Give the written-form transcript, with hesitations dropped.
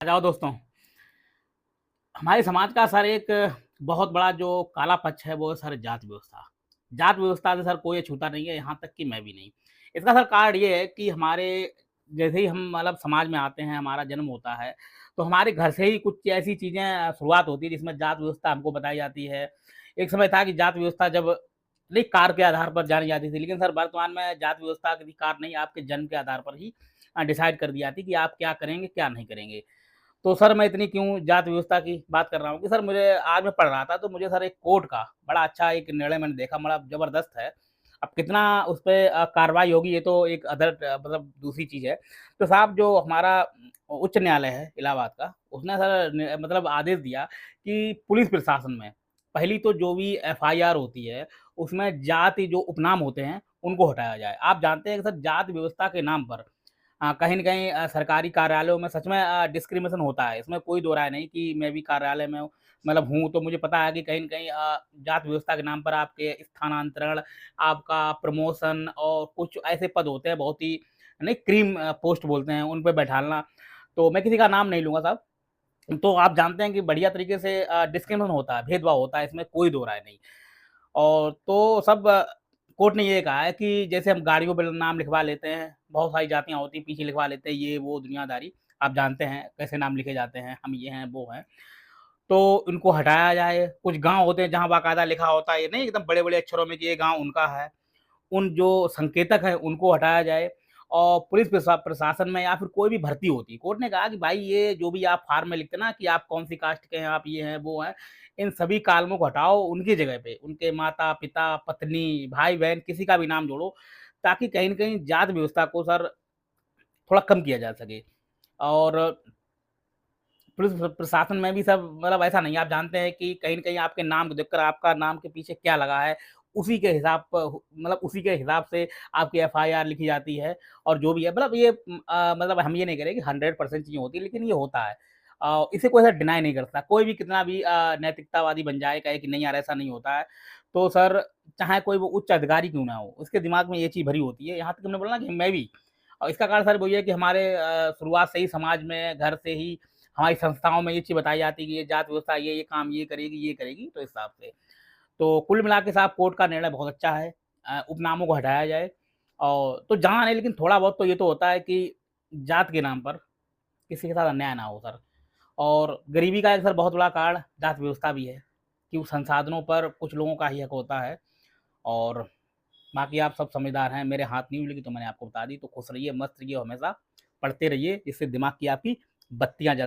आ जाओ दोस्तों। हमारे समाज का सर एक बहुत बड़ा जो काला पक्ष है वो है सर जात व्यवस्था। जात व्यवस्था से सर कोई अछूता नहीं है, यहाँ तक कि मैं भी नहीं। इसका सर कारण ये है कि हमारे जैसे ही हम मतलब समाज में आते हैं, हमारा जन्म होता है, तो हमारे घर से ही कुछ ऐसी चीज़ें शुरुआत होती है जिसमें जात व्यवस्था हमको बताई जाती है। एक समय था कि जात व्यवस्था जब नहीं कार के आधार पर जानी जाती थी, लेकिन सर वर्तमान में जात व्यवस्था किसी कार नहीं, आपके जन्म के आधार पर ही डिसाइड कर दी जाती है कि आप क्या करेंगे, क्या नहीं करेंगे। तो सर मैं इतनी क्यों जात व्यवस्था की बात कर रहा हूँ कि सर मुझे आज मैं पढ़ रहा था तो मुझे सर एक कोर्ट का बड़ा अच्छा एक निर्णय मैंने देखा, बड़ा ज़बरदस्त है। अब कितना उस पे कार्रवाई होगी ये तो एक मतलब दूसरी चीज़ है। तो साहब जो हमारा उच्च न्यायालय है इलाहाबाद का, उसने सर मतलब आदेश दिया कि पुलिस प्रशासन में पहली तो जो भी एफआईआर होती है, उसमें जाति जो उपनाम होते हैं, उनको हटाया जाए। आप जानते हैं कि सर जात व्यवस्था के नाम पर कहीं न कहीं सरकारी कार्यालयों में सच में डिस्क्रिमिनेशन होता है। इसमें कोई दो राय नहीं कि मैं भी कार्यालय में मतलब हूँ, तो मुझे पता है कि कहीं न कहीं जात व्यवस्था के नाम पर आपके स्थानांतरण, आपका प्रमोशन और कुछ ऐसे पद होते हैं बहुत ही नहीं क्रीम पोस्ट बोलते हैं, उन पे बैठालना। तो मैं किसी का नाम नहीं लूँगा साहब। तो आप जानते हैं कि बढ़िया तरीके से डिस्क्रिमिनेशन होता है, भेदभाव होता है, इसमें कोई दो राय नहीं। और तो सब कोर्ट ने ये कहा है कि जैसे हम गाड़ियों पे नाम लिखवा लेते हैं, बहुत सारी जातियाँ होती हैं, पीछे लिखवा लेते हैं, ये वो दुनियादारी। आप जानते हैं कैसे नाम लिखे जाते हैं, हम ये हैं, वो हैं। तो इनको हटाया जाए। कुछ गाँव होते हैं जहाँ बाकायदा लिखा होता है, ये नहीं एकदम बड़े-बड़े अक्षरों में कि ये गाँव उनका है। उन जो संकेतक हैं उनको हटाया जाए और पुलिस प्रशासन में या फिर कोई भी भर्ती होती है। कोर्ट ने कहा कि भाई ये जो भी आप फॉर्म में लिखते हैं ना कि आप कौन-सी कास्ट के हैं, आप ये हैं, वो हैं, इन सभी कालमों को हटाओ, उनकी जगह पे उनके माता-पिता, पत्नी, भाई-बहन किसी का भी नाम जोड़ो, ताकि कहीं न कहीं जात व्यवस्था को सर थोड़ा कम किया जा सके। और पुलिस प्रशासन में भी सब मतलब ऐसा नहीं है, आप जानते हैं कि कहीं न कहीं आपके नाम को देखकर आपका नाम के पीछे क्या लगा है, उसी के हिसाब प मतलब उसी के हिसाब से आपकी एफआईआर लिखी जाती है और जो भी है मतलब ये मतलब हम ये नहीं कह रहे कि 100% चीज़ें होती हैं, लेकिन ये होता है। इसे कोई ऐसा डिनाई नहीं कर सकता, कोई भी कितना भी नैतिकतावादी बन जाए, कहे कि नहीं यार ऐसा नहीं होता है। तो सर चाहे कोई वो उच्च अधिकारी क्यों ना हो, उसके दिमाग में ये चीज़ भरी होती है। यहाँ तक हमने बोला ना कि मैं भी और इसका कारण सर वही है कि हमारे शुरुआत से ही समाज में, घर से ही हमारी संस्थाओं में ये चीज़ बताई जाती है कि ये जात व्यवस्था ये काम ये करेगी, तो इस हिसाब से। तो कुल मिला के साहब कोर्ट का निर्णय बहुत अच्छा है। उपनामों को हटाया जाए और तो जहाँ नहीं लेकिन थोड़ा बहुत तो ये तो होता है कि जात के नाम पर किसी के साथ अन्याय ना हो सर। और गरीबी का एक सर बहुत बड़ा कारण जात व्यवस्था भी है, कि उस संसाधनों पर कुछ लोगों का ही हक होता है और बाकी आप सब समझदार हैं, मेरे हाथ नहीं मिलेगी तो मैंने आपको बता दी, तो खुश रहिए, मस्त रहिए हमेशा, पढ़ते रहिए, इससे दिमाग की आपकी बत्तियाँ जल